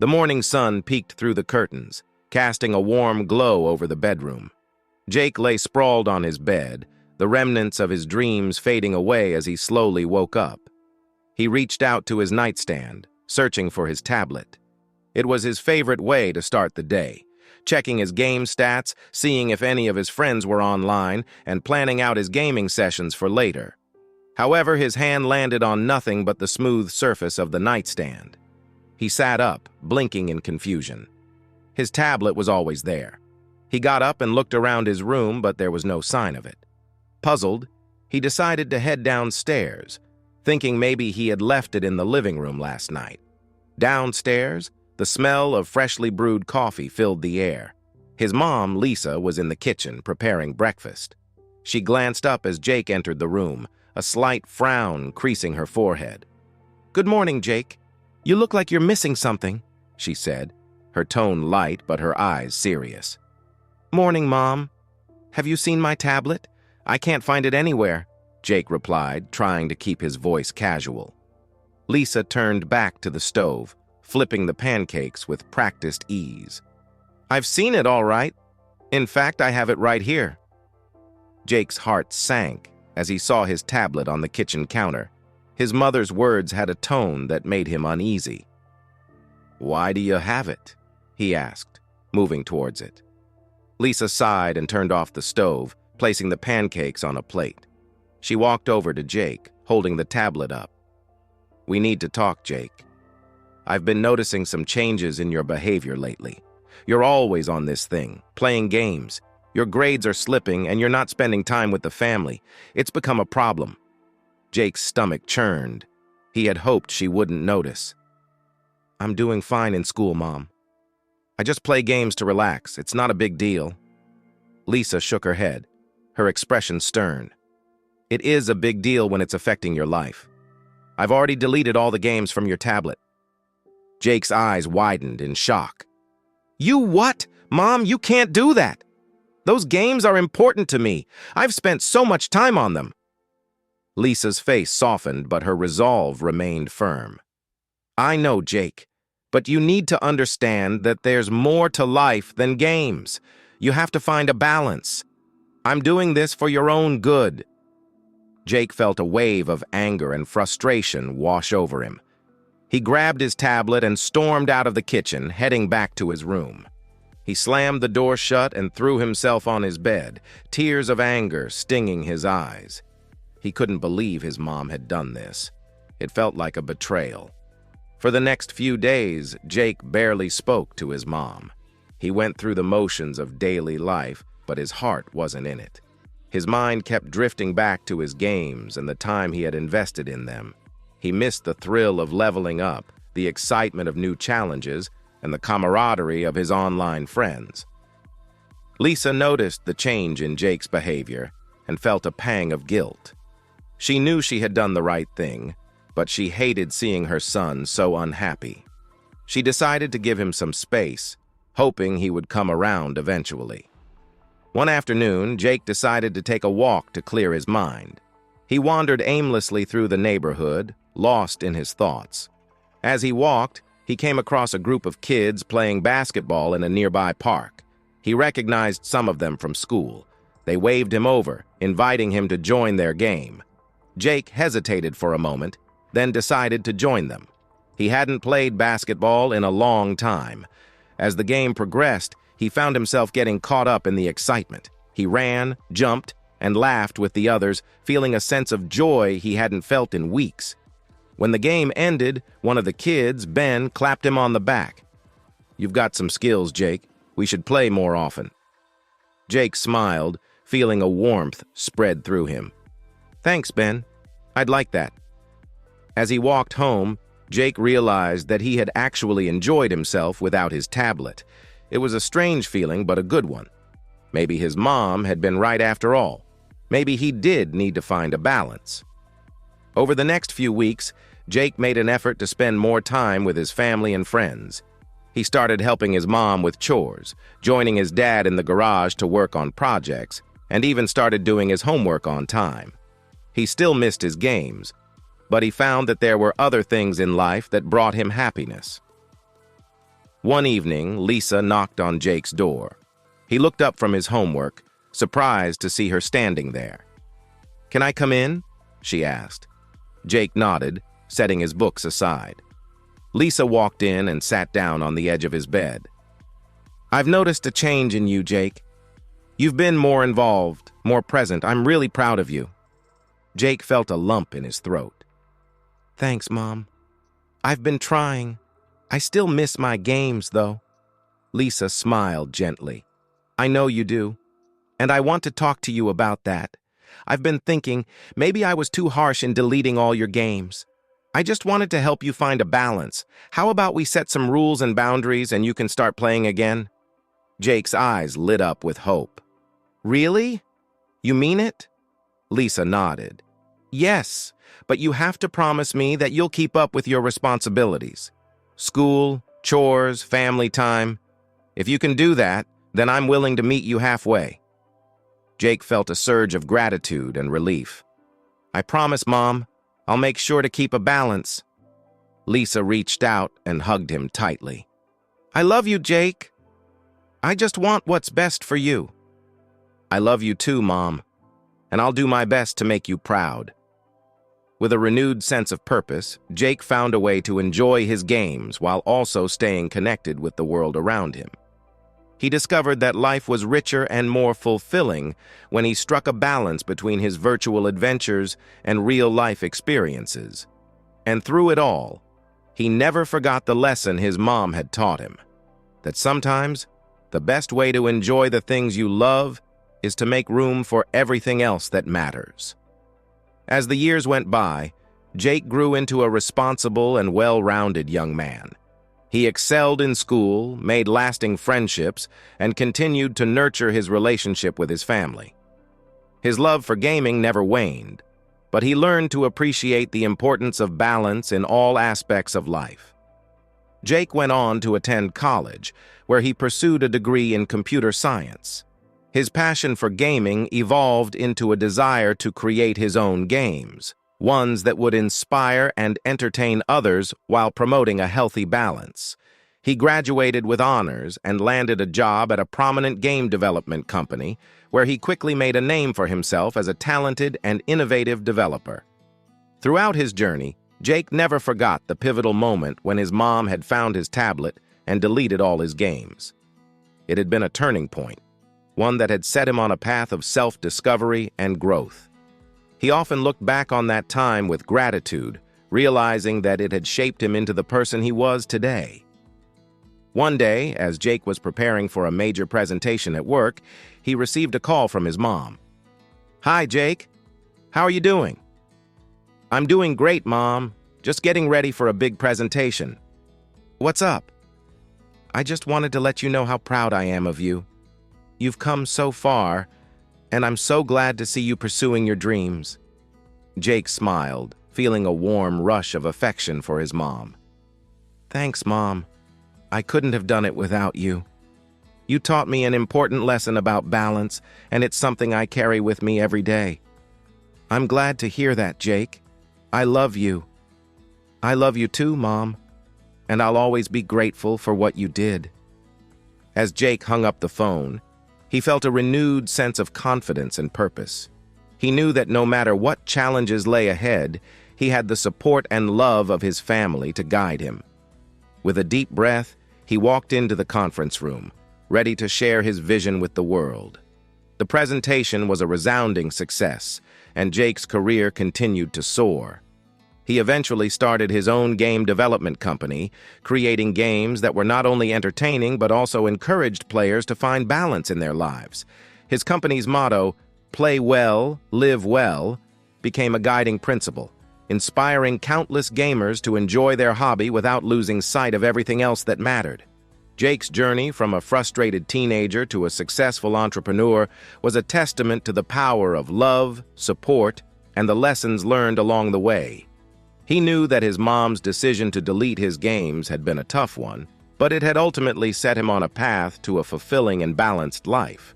The morning sun peeked through the curtains, casting a warm glow over the bedroom. Jake lay sprawled on his bed, the remnants of his dreams fading away as he slowly woke up. He reached out to his nightstand, searching for his tablet. It was his favorite way to start the day, checking his game stats, seeing if any of his friends were online, and planning out his gaming sessions for later. However, his hand landed on nothing but the smooth surface of the nightstand. He sat up, blinking in confusion. His tablet was always there. He got up and looked around his room, but there was no sign of it. Puzzled, he decided to head downstairs, thinking maybe he had left it in the living room last night. Downstairs, the smell of freshly brewed coffee filled the air. His mom, Lisa, was in the kitchen preparing breakfast. She glanced up as Jake entered the room, a slight frown creasing her forehead. "Good morning, Jake. You look like you're missing something," she said, her tone light but her eyes serious. "Morning, Mom. Have you seen my tablet? I can't find it anywhere," Jake replied, trying to keep his voice casual. Lisa turned back to the stove, flipping the pancakes with practiced ease. "I've seen it all right. In fact, I have it right here." Jake's heart sank as he saw his tablet on the kitchen counter. His mother's words had a tone that made him uneasy. "Why do you have it?" he asked, moving towards it. Lisa sighed and turned off the stove, placing the pancakes on a plate. She walked over to Jake, holding the tablet up. "We need to talk, Jake. I've been noticing some changes in your behavior lately. You're always on this thing, playing games. Your grades are slipping and you're not spending time with the family. It's become a problem." Jake's stomach churned. He had hoped she wouldn't notice. "I'm doing fine in school, Mom. I just play games to relax. It's not a big deal." Lisa shook her head, her expression stern. "It is a big deal when it's affecting your life. I've already deleted all the games from your tablet." Jake's eyes widened in shock. "You what? Mom, you can't do that. Those games are important to me. I've spent so much time on them." Lisa's face softened, but her resolve remained firm. "I know, Jake, but you need to understand that there's more to life than games. You have to find a balance. I'm doing this for your own good." Jake felt a wave of anger and frustration wash over him. He grabbed his tablet and stormed out of the kitchen, heading back to his room. He slammed the door shut and threw himself on his bed, tears of anger stinging his eyes. He couldn't believe his mom had done this. It felt like a betrayal. For the next few days, Jake barely spoke to his mom. He went through the motions of daily life, but his heart wasn't in it. His mind kept drifting back to his games and the time he had invested in them. He missed the thrill of leveling up, the excitement of new challenges, and the camaraderie of his online friends. Lisa noticed the change in Jake's behavior and felt a pang of guilt. She knew she had done the right thing, but she hated seeing her son so unhappy. She decided to give him some space, hoping he would come around eventually. One afternoon, Jake decided to take a walk to clear his mind. He wandered aimlessly through the neighborhood, lost in his thoughts. As he walked, he came across a group of kids playing basketball in a nearby park. He recognized some of them from school. They waved him over, inviting him to join their game. Jake hesitated for a moment, then decided to join them. He hadn't played basketball in a long time. As the game progressed, he found himself getting caught up in the excitement. He ran, jumped, and laughed with the others, feeling a sense of joy he hadn't felt in weeks. When the game ended, one of the kids, Ben, clapped him on the back. "You've got some skills, Jake. We should play more often." Jake smiled, feeling a warmth spread through him. "Thanks, Ben. I'd like that." As he walked home, Jake realized that he had actually enjoyed himself without his tablet. It was a strange feeling, but a good one. Maybe his mom had been right after all. Maybe he did need to find a balance. Over the next few weeks, Jake made an effort to spend more time with his family and friends. He started helping his mom with chores, joining his dad in the garage to work on projects, and even started doing his homework on time. He still missed his games, but he found that there were other things in life that brought him happiness. One evening, Lisa knocked on Jake's door. He looked up from his homework, surprised to see her standing there. "Can I come in?" she asked. Jake nodded, setting his books aside. Lisa walked in and sat down on the edge of his bed. "I've noticed a change in you, Jake. You've been more involved, more present. I'm really proud of you." Jake felt a lump in his throat. "Thanks, Mom. I've been trying. I still miss my games, though." Lisa smiled gently. "I know you do, and I want to talk to you about that. I've been thinking maybe I was too harsh in deleting all your games. I just wanted to help you find a balance. How about we set some rules and boundaries and you can start playing again?" Jake's eyes lit up with hope. "Really? You mean it?" Lisa nodded. "Yes, but you have to promise me that you'll keep up with your responsibilities. School, chores, family time. If you can do that, then I'm willing to meet you halfway." Jake felt a surge of gratitude and relief. "I promise, Mom. I'll make sure to keep a balance." Lisa reached out and hugged him tightly. "I love you, Jake. I just want what's best for you." "I love you too, Mom, and I'll do my best to make you proud." With a renewed sense of purpose, Jake found a way to enjoy his games while also staying connected with the world around him. He discovered that life was richer and more fulfilling when he struck a balance between his virtual adventures and real-life experiences. And through it all, he never forgot the lesson his mom had taught him, that sometimes the best way to enjoy the things you love is to make room for everything else that matters. As the years went by, Jake grew into a responsible and well-rounded young man. He excelled in school, made lasting friendships, and continued to nurture his relationship with his family. His love for gaming never waned, but he learned to appreciate the importance of balance in all aspects of life. Jake went on to attend college, where he pursued a degree in computer science. His passion for gaming evolved into a desire to create his own games, ones that would inspire and entertain others while promoting a healthy balance. He graduated with honors and landed a job at a prominent game development company, where he quickly made a name for himself as a talented and innovative developer. Throughout his journey, Jake never forgot the pivotal moment when his mom had found his tablet and deleted all his games. It had been a turning point, one that had set him on a path of self-discovery and growth. He often looked back on that time with gratitude, realizing that it had shaped him into the person he was today. One day, as Jake was preparing for a major presentation at work, he received a call from his mom. "Hi, Jake. How are you doing?" "I'm doing great, Mom. Just getting ready for a big presentation." "What's up?" "I just wanted to let you know how proud I am of you. You've come so far, and I'm so glad to see you pursuing your dreams." Jake smiled, feeling a warm rush of affection for his mom. "Thanks, Mom. I couldn't have done it without you. You taught me an important lesson about balance, and it's something I carry with me every day." "I'm glad to hear that, Jake. I love you." "I love you too, Mom, and I'll always be grateful for what you did." As Jake hung up the phone, he felt a renewed sense of confidence and purpose. He knew that no matter what challenges lay ahead, he had the support and love of his family to guide him. With a deep breath, he walked into the conference room, ready to share his vision with the world. The presentation was a resounding success, and Jake's career continued to soar. He eventually started his own game development company, creating games that were not only entertaining but also encouraged players to find balance in their lives. His company's motto, "Play well, live well," became a guiding principle, inspiring countless gamers to enjoy their hobby without losing sight of everything else that mattered. Jake's journey from a frustrated teenager to a successful entrepreneur was a testament to the power of love, support, and the lessons learned along the way. He knew that his mom's decision to delete his games had been a tough one, but it had ultimately set him on a path to a fulfilling and balanced life.